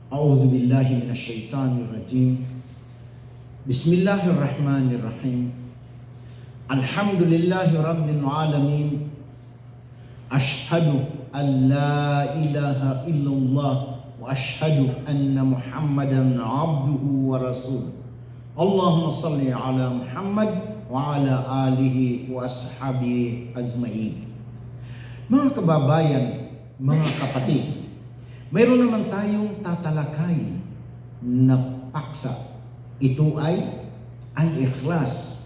A'udzu billahi minasy syaithanir rajim. Bismillahirrahmanirrahim. Alhamdulillahi rabbil alamin. Ashhadu an la ilaha illallah wa ashhadu anna Muhammadan abduhu wa rasuluh. Allahumma salli ala Muhammad wa ala alihi wa ashabihi ajmain. Mga kababayan, mga kapatid, mayroon naman tayong tatalakay na paksa. Ito ay al-ikhlas,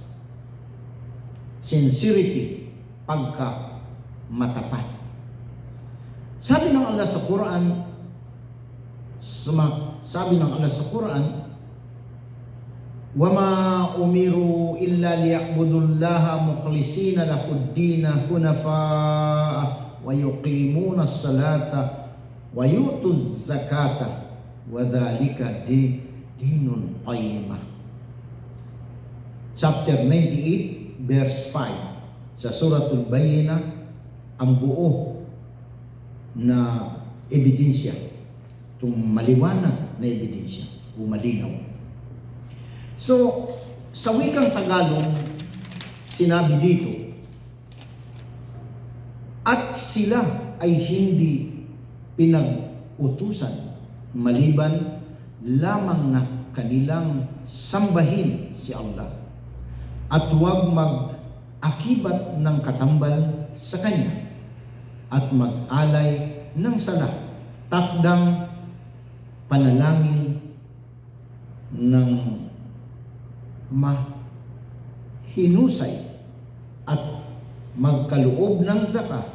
sincerity, pagka matapat. Sabi ng Allah sa Quran, "Wama umiru illa liya'budullaha mukhlisina lahud-dina hunafa'a wa yuqimuna as-salata wa yutuz zakata wa dhalika dinun qayyimah." Chapter 98 verse 5 sa Suratul Bayyinah, ang buo na ebidensya, itong maliwanag na ebidensya o malinaw. So, sa wikang Tagalog, sinabi dito, at sila ay hindi pinag-utusan maliban lamang na kanilang sambahin si Allah at huwag mag-akibat ng katambal sa Kanya at mag-alay ng sala, takdang panalangin ng mahinusay at magkaloob ng zakat,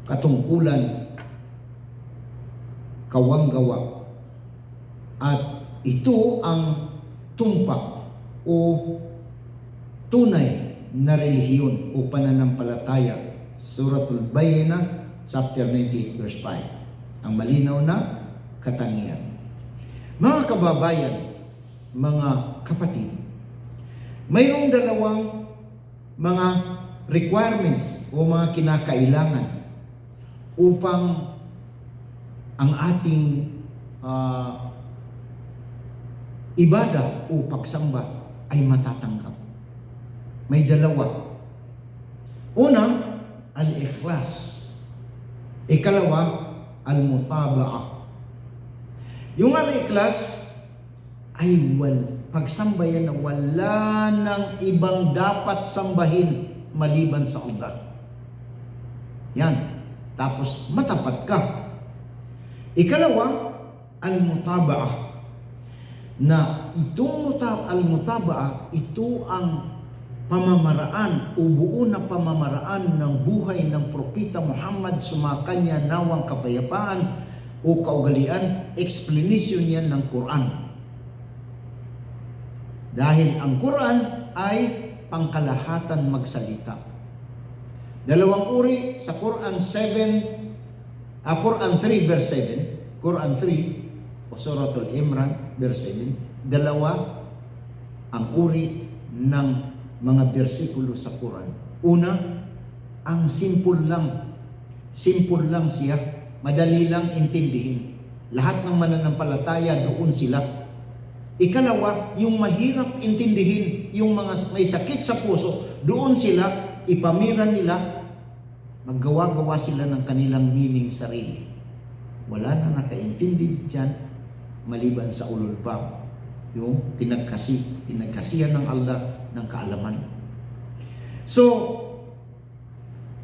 katungkulan, kawanggawa, at ito ang tumpak o tunay na relihiyon o pananampalataya. Suratul Bayyinah, chapter 98, verse 5. Ang malinaw na katangian. Mga kababayan, mga kapatid, mayroong dalawang mga requirements o mga kinakailangan upang ang ating ibadah o pagsamba ay matatanggap. May dalawa. Una, al-ikhlas. Ikalawa, al-mutaba'ah. Yung al-ikhlas ay pagsamba yan na wala ng ibang dapat sambahin maliban sa Allah. Yan. Tapos matapat ka. Ikalawa, al-mutaba'ah. Na itong al-mutaba'ah, ito ang pamamaraan o buo na pamamaraan ng buhay ng Propeta Muhammad, sumakanya nawang kapayapaan o kaugalian, explanation yan ng Quran. Dahil ang Quran ay pangkalahatan magsalita. Dalawang uri sa Quran 3 verse 7, Quran 3 o Suratul Imran verse 7, dalawa ang uri ng mga bersikulo sa Quran. Una, ang simple lang siya, madali lang intindihin. Lahat ng mananampalataya doon sila. Ikalawa, yung mahirap intindihin, yung mga may sakit sa puso, doon sila, ipamiran nila, maggawa-gawa sila ng kanilang meaning sarili. Wala na nakaintindi dyan, maliban sa ulul bab, yung pinagkasihan ng Allah ng kaalaman. So,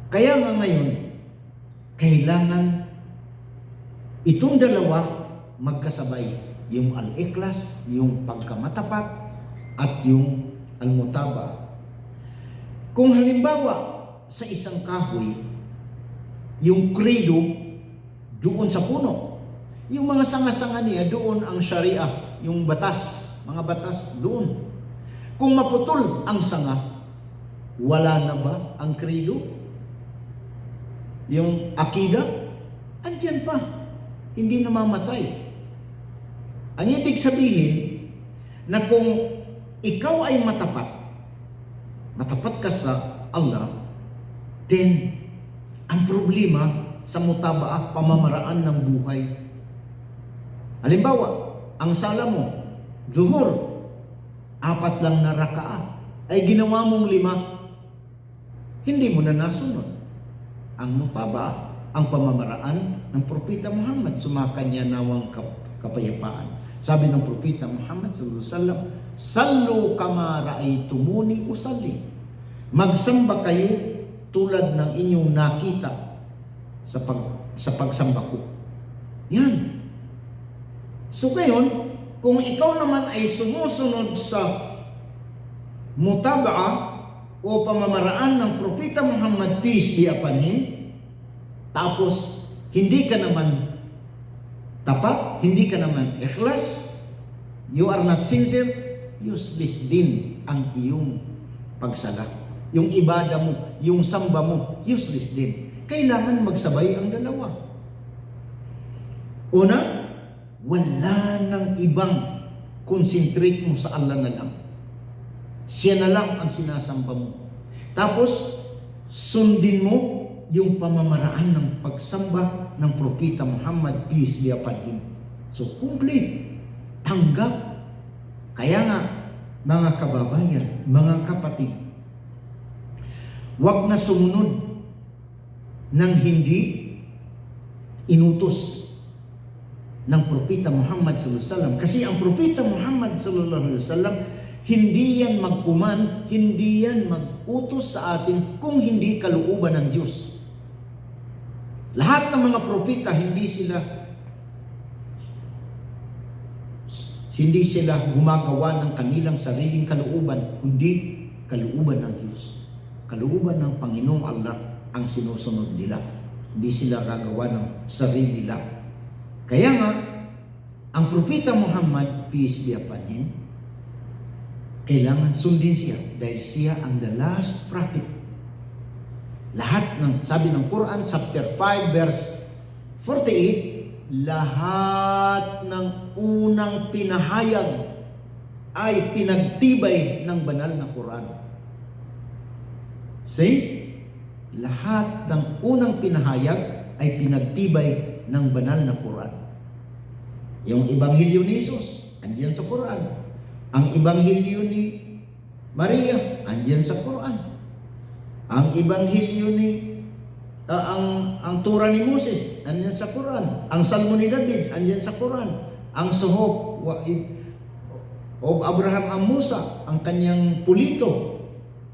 kaya nga ngayon, kailangan itong dalawa magkasabay, yung al-ikhlas, yung pagkamatapat, at yung al-mutaba'ah. Kung halimbawa, sa isang kahoy, yung credo, doon sa puno. Yung mga sanga-sanga niya, doon ang sharia, yung batas, mga batas, doon. Kung maputol ang sanga, wala na ba ang credo? Yung akida, andyan pa. Hindi namamatay. Ang ibig sabihin, na kung ikaw ay matapat ka sa Allah, then ang problema sa mutaba'ah, pamamaraan ng buhay, Halimbawa, ang sala mo, zuhur, 4 lang na rakaat, ay ginawa mong 5, hindi mo na nasunod ang mutaba, ang pamamaraan ng Propeta Muhammad. Sumakanya nawang kapayapaan. Sabi ng Propeta Muhammad sallallahu alaihi wasallam, "Sallu kama ra'aytumuni usalli." Magsamba kayo tulad ng inyong nakita sa pagsamba ko. Yan. So ngayon, kung ikaw naman ay sumusunod sa mutaba'a o pamamaraan ng Propeta Muhammad, peace be upon him, tapos hindi ka naman tapat, hindi ka naman ikhlas, you are not sincere, useless din ang iyong pagsala. Yung ibada mo, yung samba mo, useless din. Kailangan magsabay ang dalawa. Una, wala nang ibang concentrate mo sa Allah na lang. Siya na lang ang sinasamba mo. Tapos, sundin mo yung pamamaraan ng pagsamba ng Propeta Muhammad, peace be upon him. So, complete. Tanggap. Kaya nga, mga kababayan, mga kapatid, wag na sumunod ng hindi inutos ng Propeta Muhammad sallallahu alaihi wasallam. Kasi ang Propeta Muhammad sallallahu alaihi wasallam, hindi yan magkuman, hindi yan mag-utos sa atin kung hindi kalooban ng Diyos. Lahat ng mga propeta, hindi sila gumagawa ng kanilang sariling kalooban, kundi kalooban ng Diyos. Kalooban ng Panginoong Allah ang sinusunod nila. Hindi sila gagawa ng sarili nila. Kaya nga, ang Propeta Muhammad, peace be upon him, kailangan sundin siya dahil siya ang the last prophet. Lahat ng, sabi ng Quran, chapter 5, verse 48, lahat ng unang pinahayag ay pinagtibay ng banal na Quran. See? Lahat ng unang pinahayag ay pinagtibay ng banal na Quran. Yung Ebanghelyo ni Jesus, andiyan sa Quran. Ang Ebanghelyo ni Maria, andiyan sa Quran. Ang Ebanghelyo ni ang Torah ni Moses, andiyan sa Quran. Ang Salmo ni David, andiyan sa Quran. Ang Suhuf of Abraham and Musa, ang kanyang pulito,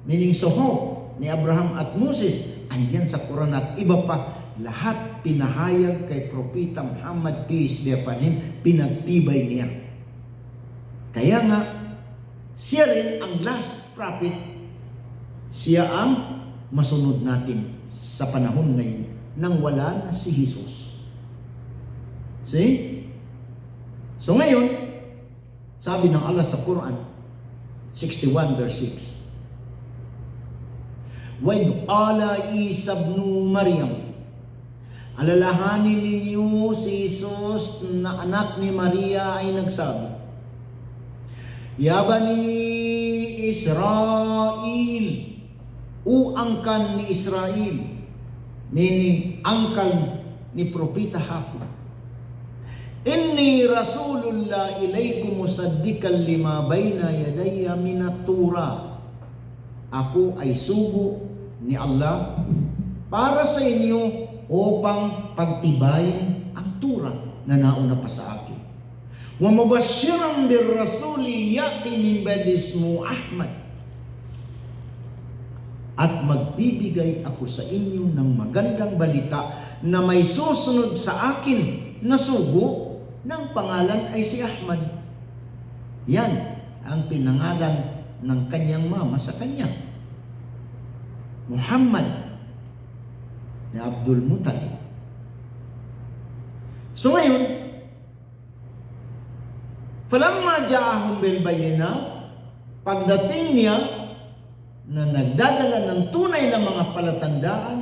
meaning Suhuf ni Abraham at Moses, andiyan sa Quran at iba pa. Lahat pinahayag kay Propeta Muhammad, peace be upon him, pinagtibay niya. Kaya nga, siya rin ang last prophet, siya ang masunod natin sa panahon ngayon nang wala na si Jesus. See? So ngayon, sabi ng Allah sa Quran, 61 verse 6, وَإِذْ قَالَ عِيسَى ابْنُ مَرْيَمَ, alalahanin ninyo si Jesus na anak ni Maria ay nagsabi, Ya Bani Israel, o angkan ni Israel, meaning angkan ni Propeta Hakub, Inni Rasulullah ilaykum musaddiqan lima bayna yadayya minat Torah. Ako ay sugo ni Allah para sa inyo upang pagtibayin ang Torah na nauna pa sa akin. Wa mubashiran bir rasuli yati min ba'di ismu Ahmad. At magbibigay ako sa inyo ng magandang balita na may susunod sa akin na sugo ng pangalan ay si Ahmad. Yan ang pinangalan ng kanyang mama sa kanya. Muhammad ni Abdul Muttalib. So ngayon, falamma ja'ahum bil bayyinat, pagdating niya na nagdadala ng tunay na mga palatandaan,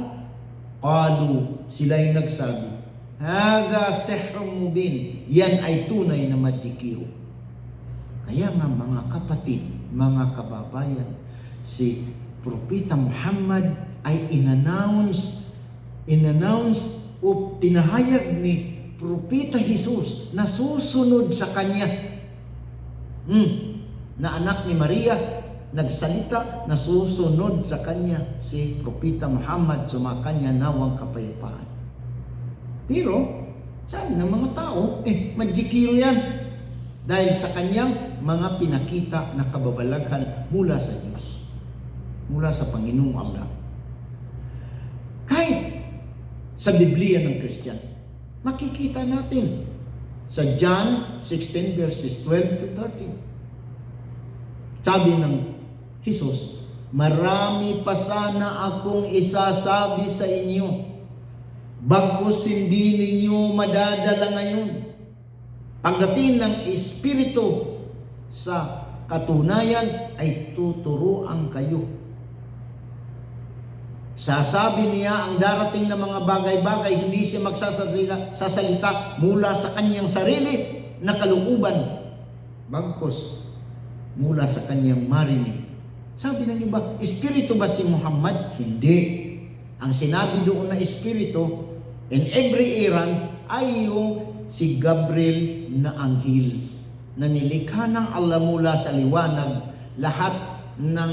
qalu, sila'y nagsabi, hadha sihrun mubin, yan ay tunay na madikiro. Kaya nga mga kapatid, mga kababayan, si Propeta Muhammad ay in-announce o pinahayag ni propeta Jesus na susunod sa kanya. Na anak ni Maria, nagsalita na susunod sa kanya si propeta Muhammad, sumakanya nawang kapayapaan. Pero sabi ng mga tao, magikiro yan dahil sa kanyang mga pinakita na kababalaghan mula sa Diyos, mula sa Panginoong Allah. Kahit sa Biblia ng Christian, makikita natin sa John 16 verses 12 to 13. Sabi ng Jesus, marami pa sana akong isasabi sa inyo, bagkus hindi ninyo madadala ngayon. Pagdating ng Espiritu sa katunayan ay tuturuan kayo. Sasabi niya ang darating na mga bagay-bagay, hindi siya magsasalita mula sa kanyang sarili na kalooban, bagkus mula sa kanyang marinig. Sabi ng iba, Espiritu ba si Muhammad? Hindi. Ang sinabi doon na Espiritu in every era ay yung si Gabriel na anghel na nilikha ng Allah mula sa liwanag. Lahat ng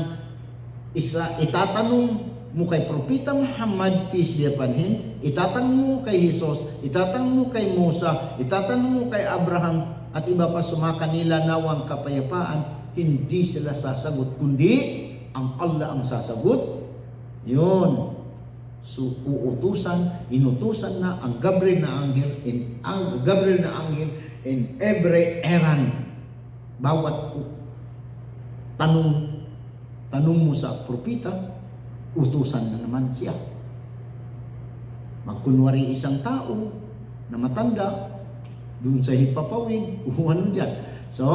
itatanong mo kay Propeta Muhammad, peace be upon him, itatanong mo kay Jesus, itatanong mo kay Musa, itatanong mo kay Abraham, at iba pa sumakanila nawang kapayapaan, hindi sila sasagot, kundi ang Allah ang sasagot. Yun. So, inutusan na ang Gabriel na anghel in every errand. Bawat tanong mo sa propeta, utusan na naman siya. Magkunwari isang tao na matanda doon sa hipapawid, ano dyan. So,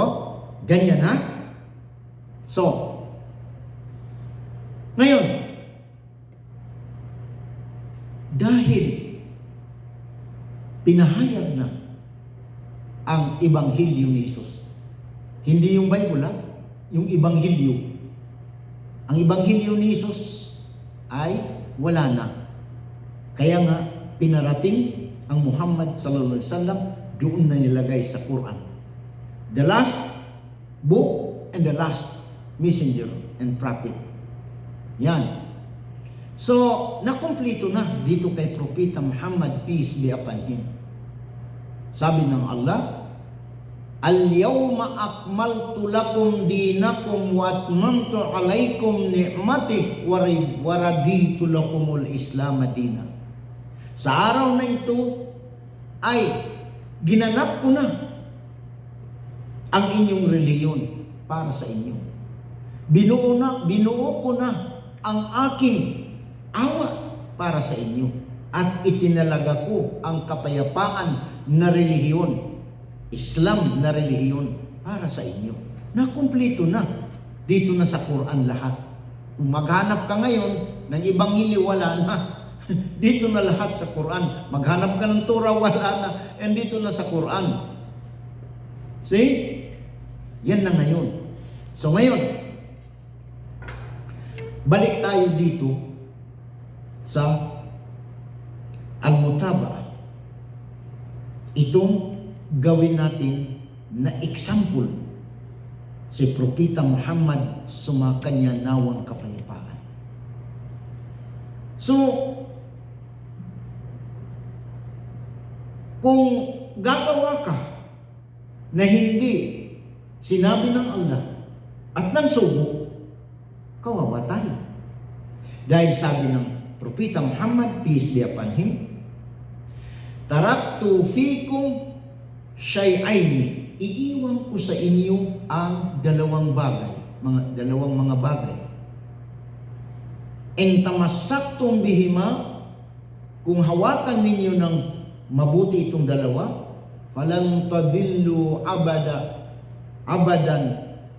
ganyan ha. So, ngayon, dahil pinahayag na ang Ebanghelyo ni Jesus, hindi yung Bible ha, yung Ebanghelyo. Ang Ebanghelyo ni Jesus ay wala na. Kaya nga, pinarating ang Muhammad sallallahu alaihi wasallam, doon na nilagay sa Quran. The last book and the last messenger and prophet. Yan. So, nakumpleto na dito kay Propeta Muhammad, peace be upon him. Sabi ng Allah, Al-yawma akmaltu lakum dinakum wa atmamtu alaykum ni'mati wa raditu lakumul Islam madina. Sa araw na ito ay ginanap ko na ang inyong reliyon para sa inyo. Binuo ko na ang aking awa para sa inyo at itinalaga ko ang kapayapaan na relihiyon, Islam na relihiyon para sa inyo. Nakumpleto na. Dito na sa Quran lahat. Kung maghanap ka ngayon ng Ebanghelyo, wala na. Dito na lahat sa Quran. Maghanap ka ng Torah, wala na. And dito na sa Quran. See? Yan na ngayon. So ngayon, balik tayo dito sa Al-Mutaba. Itong gawin natin na example si Propeta Muhammad, sumakanya nawang kapayapaan. So, kung gagawa ka na hindi sinabi ng Allah at ng sugo, kawawa tayo. Dahil sabi ng Propeta Muhammad, peace be upon him, taraktu fikum syai'aini, iiwan ko sa inyo ang dalawang mga bagay. In tamassaktum bihima, kung hawakan ninyo ng mabuti itong dalawa, falan tadillu abadan,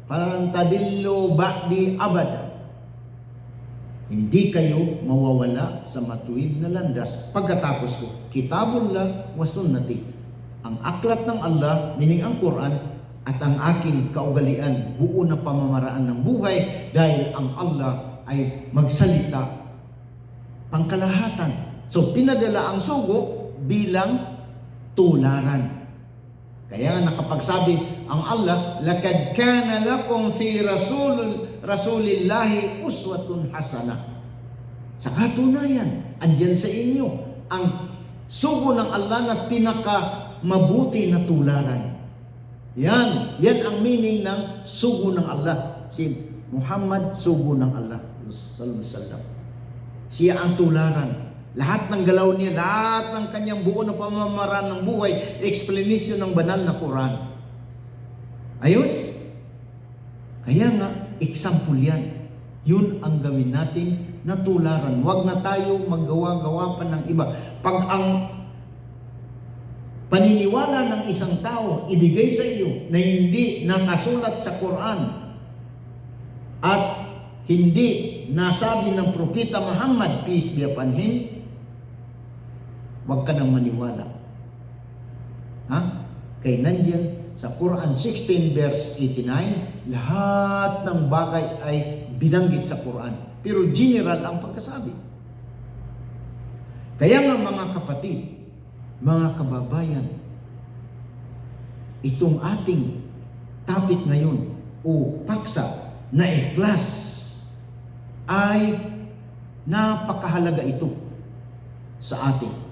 falan tadillu ba'di abadan. Hindi kayo mawawala sa matuwid na landas pagkatapos ko. Kitabullah wa sunnati. Ang aklat ng Allah, meaning ang Quran, at ang aking kaugalian, buo na pamamaraan ng buhay, dahil ang Allah ay magsalita pangkalahatan. So, pinadala ang sugo bilang tularan. Kaya nga nakapagsabi ang Allah, "Lakad kana lakum fi rasulillahi uswatun hasanah." Sa katunayan, andyan sa inyo ang sugo ng Allah na pinaka mabuti na tularan. Yan ang meaning ng sugo ng Allah. Si Muhammad, sugo ng Allah sallallahu alaihi wasallam. Siya ang tularan. Lahat ng galaw niya, lahat ng kanyang buo na pamamaraan ng buhay, explanation ng banal na Quran. Ayos? Kaya nga, example yan. Yun ang gawin natin na tularan. Huwag na tayo maggawa-gawa pa ng iba. Pag ang paniniwala ng isang tao ibigay sa iyo na hindi nakasulat sa Quran at hindi nasabi ng Propeta Muhammad, peace be upon him, huwag ka nang maniwala. Kaya nandiyan sa Quran 16 verse 89, lahat ng bagay ay binanggit sa Quran. Pero general ang pagkasabi. Kaya nga mga kapatid, mga kababayan, itong ating topic ngayon o paksa na ikhlas ay napakahalaga ito sa atin.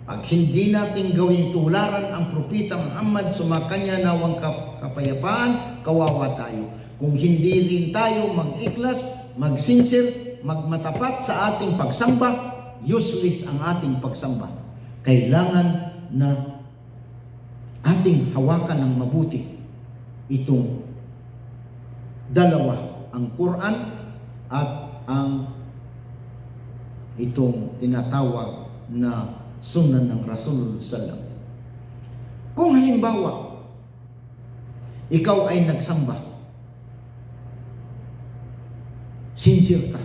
Pag hindi natin gawing tularan ang Propeta Muhammad, sumakanya nawang kapayapaan, kawawa tayo. Kung hindi rin tayo mag-ikhlas, mag-sincere, magmatapat sa ating pagsamba, useless ang ating pagsamba. Kailangan na ating hawakan ng mabuti itong dalawa, ang Quran at ang itong tinatawag na Sunnah ng Rasulullah sallallahu. Kung halimbawa ikaw ay nagsamba, sincere ka,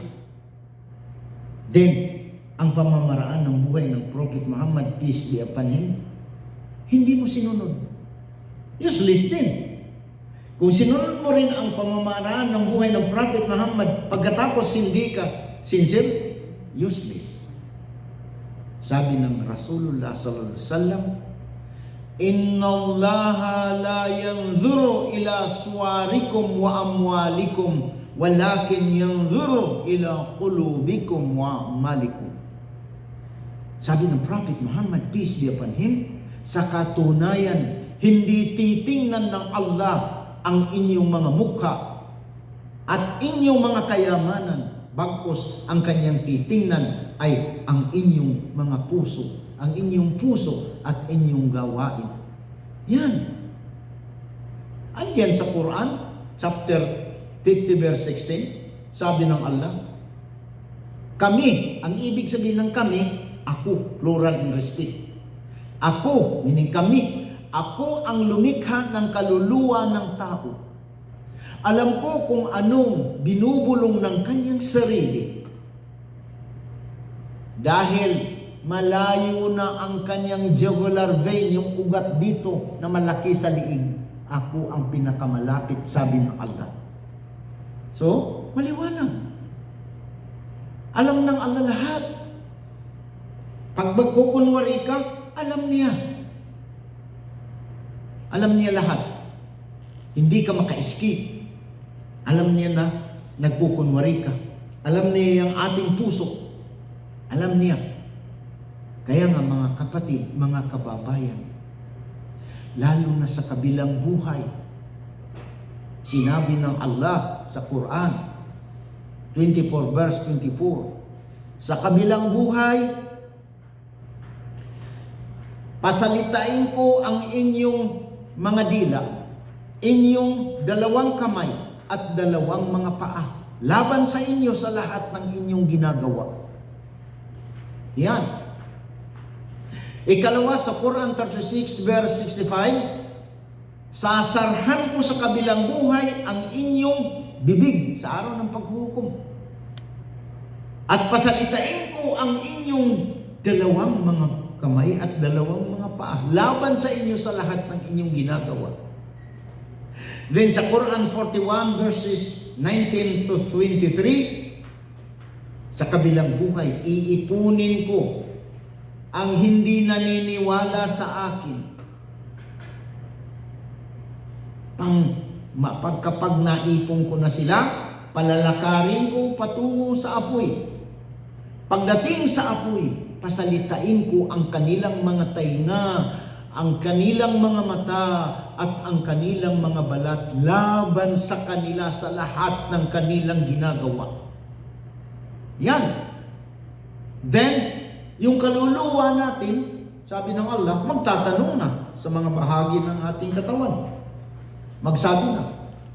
then ang pamamaraan ng buhay ng Prophet Muhammad, peace be upon him, hindi mo sinunod, useless din. Kung sinunod mo rin ang pamamaraan ng buhay ng Prophet Muhammad pagkatapos hindi ka sincere, useless. Sabi ng Rasulullah sallallahu alaihi wasallam, "Inna Allaha la yanzuru ila suwarikum wa amwalikum, walakin yanzuru ila qulubikum wa amalikum." Sabi ng Prophet Muhammad, peace be upon him, sa katunayan, hindi titingnan ng Allah ang inyong mga mukha at inyong mga kayamanan, bagkus ang kanyang titingnan ay ang inyong mga puso, ang inyong puso at inyong gawain. Yan. Andiyan sa Quran, chapter 50 verse 16, sabi ng Allah, kami, ang ibig sabihin ng kami, ako, plural in respect. Ako, meaning kami, ako ang lumikha ng kaluluwa ng tao. Alam ko kung anong binubulong ng kanyang sarili. Dahil malayo na ang kanyang jugular vein, yung ugat dito na malaki sa liig. Ako ang pinakamalapit, sabi ng Allah. So, maliwanag. Alam ng Allah lahat. Pag magkukunwari ka, alam niya. Alam niya lahat. Hindi ka maka-escape. Alam niya na nagkukunwari ka. Alam niya yung ating puso. Alam niya. Kaya nga mga kapatid, mga kababayan, lalo na sa kabilang buhay, sinabi ng Allah sa Quran 24 verse 24, sa kabilang buhay, pasalitain ko ang inyong mga dila, inyong dalawang kamay at dalawang mga paa, laban sa inyo sa lahat ng inyong ginagawa. Yan. Ikalawa sa Quran 36 verse 65, sasarhan ko sa kabilang buhay ang inyong bibig sa araw ng paghuhukom. At pasalitain ko ang inyong dalawang mga kamay at dalawang mga paa, laban sa inyo sa lahat ng inyong ginagawa. Then sa Quran 41 verses 19 to 23, sa kabilang buhay, iipunin ko ang hindi naniniwala sa akin. Kapag naipon ko na sila, palalakarin ko patungo sa apoy. Pagdating sa apoy, pasalitain ko ang kanilang mga tainga, ang kanilang mga mata, at ang kanilang mga balat laban sa kanila sa lahat ng kanilang ginagawa. Yan. Then, yung kaluluwa natin, sabi ng Allah, magtatanong na sa mga bahagi ng ating katawan. Magsabi na,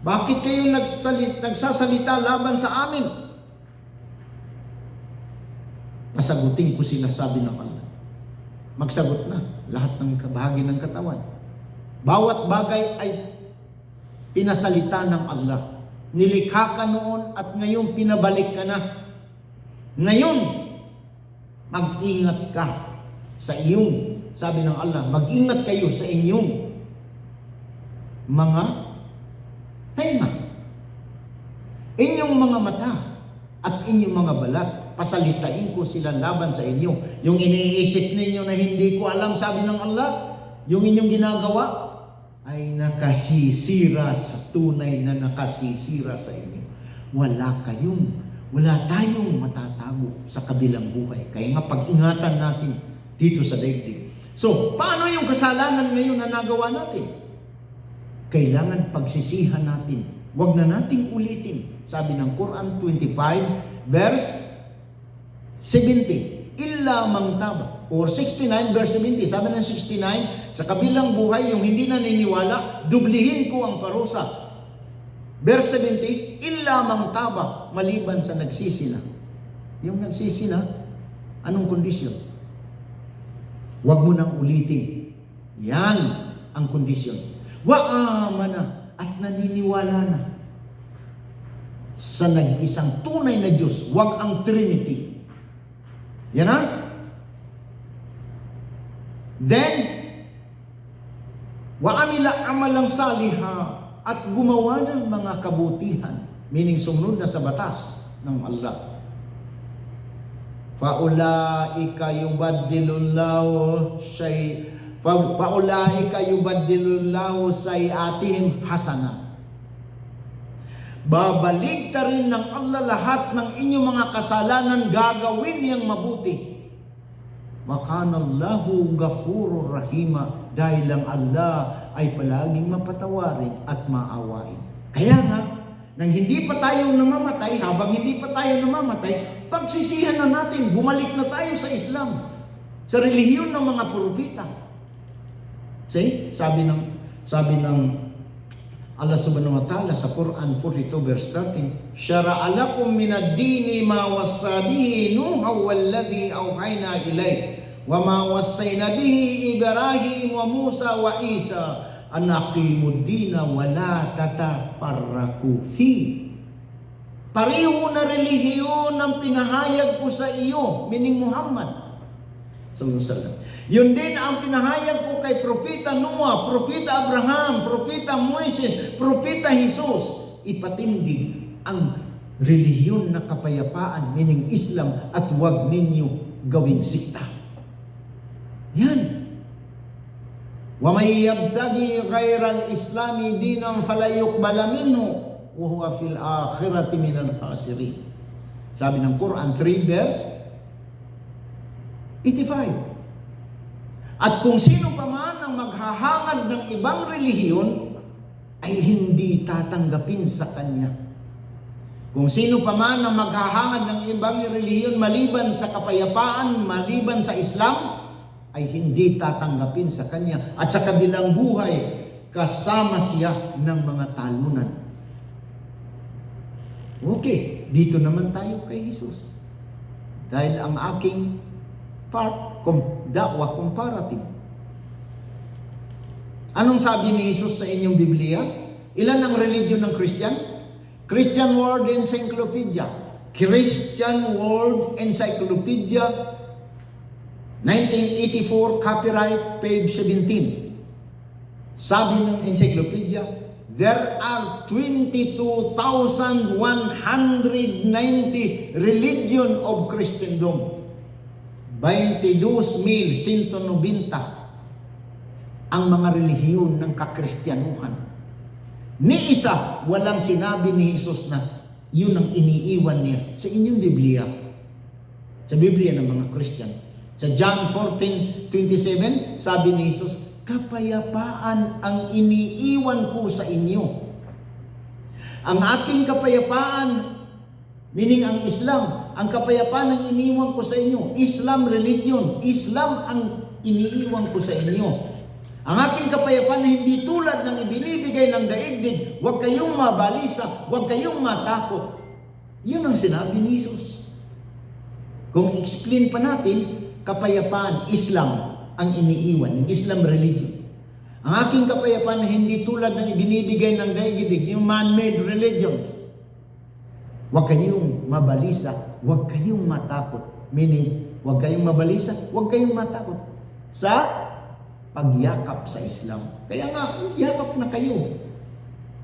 bakit kayo nagsasalita laban sa amin? Pasagutin ko sila, sabi ng Allah. Magsagot na lahat ng bahagi ng katawan. Bawat bagay ay pinasalita ng Allah. Nilikha ka noon at ngayon pinabalik ka na. Ngayon, mag-ingat ka sa iyong, sabi ng Allah, mag-ingat kayo sa inyong mga tenga, inyong mga mata, at inyong mga balat. Pasalitain ko sila laban sa inyo. Yung iniisip ninyo na hindi ko alam, sabi ng Allah, yung inyong ginagawa ay nakasisira sa tunay na nakasisira sa inyo. Wala tayong matatago sa kabilang buhay. Kaya nga pag-ingatan natin dito sa daigdig. So, paano yung kasalanan ngayon na nagawa natin? Kailangan pagsisihan natin. Huwag na nating ulitin. Sabi ng Quran 25 verse 70. Illa mang taba. Or 69 verse 70. Sabi ng 69, sa kabilang buhay, yung hindi naniniwala, dublihin ko ang parusa. Verse 70, illa mang taba, maliban sa nagsisina. Yung nagsisina, anong kondisyon? Huwag mo nang ulitin. Yan ang kondisyon. Wa'amana, at naniniwala na sa nag-isang tunay na Diyos, wag ang Trinity. Yan ha? Then, wa'amila amalang saliha, at gumawa ng mga kabutihan, meaning sumunod na sa batas ng Allah. Faulaika yubaddilullahu sayiatihim hasanat. Babaligtarin ng Allah lahat ng inyong mga kasalanan, gagawin niyang mabuti. Makanallahu ghafurur rahima, dahil lang Allah ay palaging mapatawarin at maawain. Kaya nga, nang hindi pa tayo namamatay, habang hindi pa tayo namamatay, pagsisihan na natin, bumalik na tayo sa Islam, sa relihiyon ng mga propeta. See? Sabi ng Allah subhanahu wa ta'ala sa Quran 42 verse 13, Shara'a lakum minad dini ma wassa bihi Nuha walladhi awhayna ilayk wa ma wassayna bihi Ibrahim wa Musa wa Isa an aqimud dina wa la tatafarraqu fi. Pareho na relihiyon ang pinahayag ko sa iyo, meaning Muhammad sallallahu alaihi wasallam. Yun din ang pinahayag ko kay Propeta Noah, Propeta Abraham, Propeta Moises, Propeta Jesus. Ipatindig ang relihiyon na kapayapaan, meaning Islam, at huwag ninyo gawing sikta. Yan. Wa may yabtagi ghayral islami dinang falayuqbala minhu wa huwa fil akhirati minal khasirin. Sabi ng Quran 3 verse 85. At kung sino pa man ang maghahangad ng ibang relihiyon ay hindi tatanggapin sa kanya. Kung sino pa man ang maghahangad ng ibang relihiyon maliban sa kapayapaan, maliban sa Islam, ay hindi tatanggapin sa kanya. At sa kabilang buhay, kasama siya ng mga talunan. Okay, dito naman tayo kay Jesus. Dahil ang aking da'wah comparative. Anong sabi ni Jesus sa inyong Biblia? Ilan ang religion ng Christian? Christian World Encyclopedia. Christian World Encyclopedia 1984, copyright page 17. Sabi ng encyclopedia, there are 22,190 religion of Christendom. 22,190 ang mga relihiyon ng kakristyanuhan. Ni isa, walang sinabi ni Jesus na yun ang iniiwan niya sa inyong Biblia. Sa Biblia ng mga Christian. Sa John 14:27, sabi ni Jesus, kapayapaan ang iniiwan ko sa inyo. Ang aking kapayapaan, meaning ang Islam, ang kapayapaan ang iniiwan ko sa inyo. Islam religion, Islam ang iniiwan ko sa inyo. Ang aking kapayapaan na hindi tulad ng ibinibigay ng daigdig, huwag kayong mabalisa, huwag kayong matakot. Yun ang sinabi ni Jesus. Kung explain pa natin, kapayapaan, Islam ang iniiwan, yung Islam religion. Ang aking kapayapaan na hindi tulad ng ibinibigay ng daigdig, yung man-made religions. Huwag kayong mabalisa, huwag kayong matakot. Meaning, huwag kayong mabalisa, huwag kayong matakot. Sa pagyakap sa Islam. Kaya nga, yakap na kayo.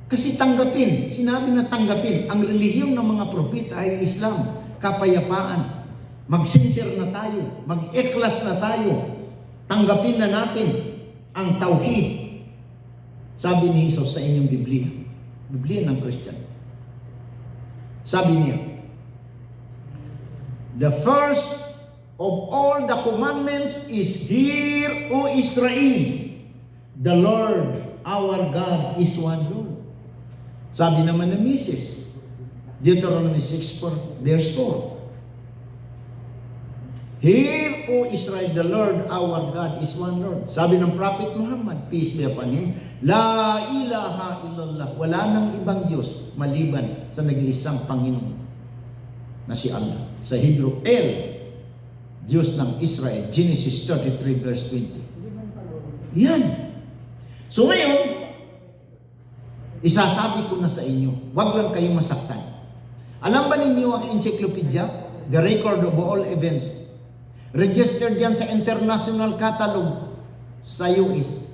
Kasi tanggapin, sinabi na tanggapin, ang relihiyon ng mga propeta ay Islam, kapayapaan. Mag-sincere na tayo, mag-ikhlas na tayo, tanggapin na natin ang tauhid. Sabi ni Jesus sa inyong Biblia, Biblia ng Christian. Sabi niya, the first of all the commandments is, Hear, O Israel, the Lord our God is one Lord. Sabi naman ng Moses, Deuteronomy 6 verse 4. Hear, O Israel, the Lord our God is one Lord. Sabi ng Prophet Muhammad, peace be upon him, La ilaha illallah. Wala nang ibang Diyos maliban sa nag-iisang Panginoon na si Allah. Sa Hebrew, El, Diyos ng Israel. Genesis 33 verse 20. Yan. So ngayon, isasabi ko na sa inyo, wag lang kayong masaktan. Alam ba ninyo ang encyclopedia, the record of all events, registered yan sa international catalog sa US.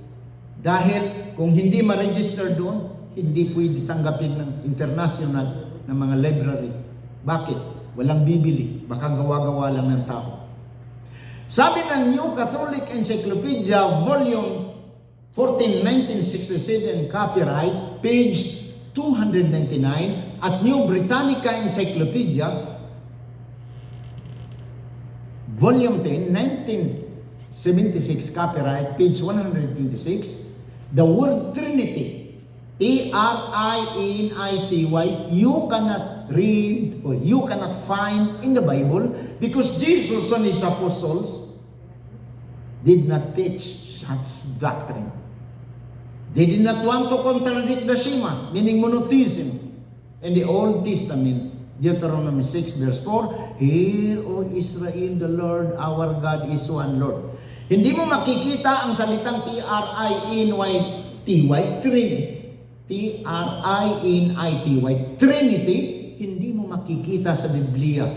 Dahil kung hindi ma-register doon, hindi pwede tanggapin ng international na mga library. Bakit? Walang bibili. Baka gawa-gawa lang ng tao. Sabi ng New Catholic Encyclopedia, Volume 14, 1967, copyright, page 299, at New Britannica Encyclopedia, Volume 10, 1976, copyright, page 126, the word Trinity, Trinity, you cannot read or you cannot find in the Bible because Jesus and His apostles did not teach such doctrine. They did not want to contradict the Shema, meaning monotheism, in the Old Testament. Deuteronomy 6 verse 4, Hear, O Israel, the Lord our God is one Lord. Hindi mo makikita ang salitang Trinity, Trinity, hindi mo makikita sa Biblia.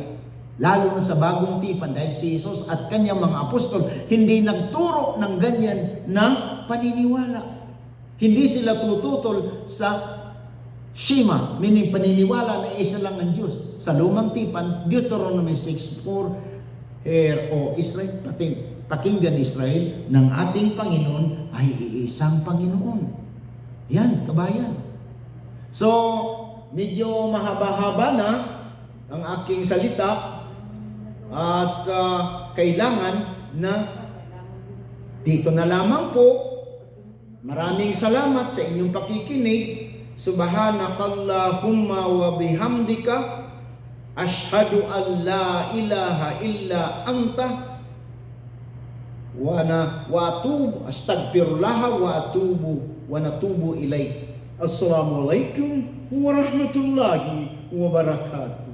Lalo na sa bagong tipan dahil si Jesus at kanyang mga apostol hindi nagturo ng ganyan na paniniwala. Hindi sila tututol sa Shema, meaning paniniwala na isa lang ang Diyos. Sa lumang tipan, Deuteronomy 6:4, Hear, O Israel, pakinggan Israel, ng ating Panginoon ay iisang Panginoon. Yan, kabayan. So, medyo mahaba-haba na ang aking salita at kailangan na dito na lamang po. Maraming salamat sa inyong pakikinig. Subhanakallahumma wa bihamdika ashhadu an la ilaha illa anta wa atubu astaghfirullah wa natubu ilaik. Assalamualaikum warahmatullahi wabarakatuh.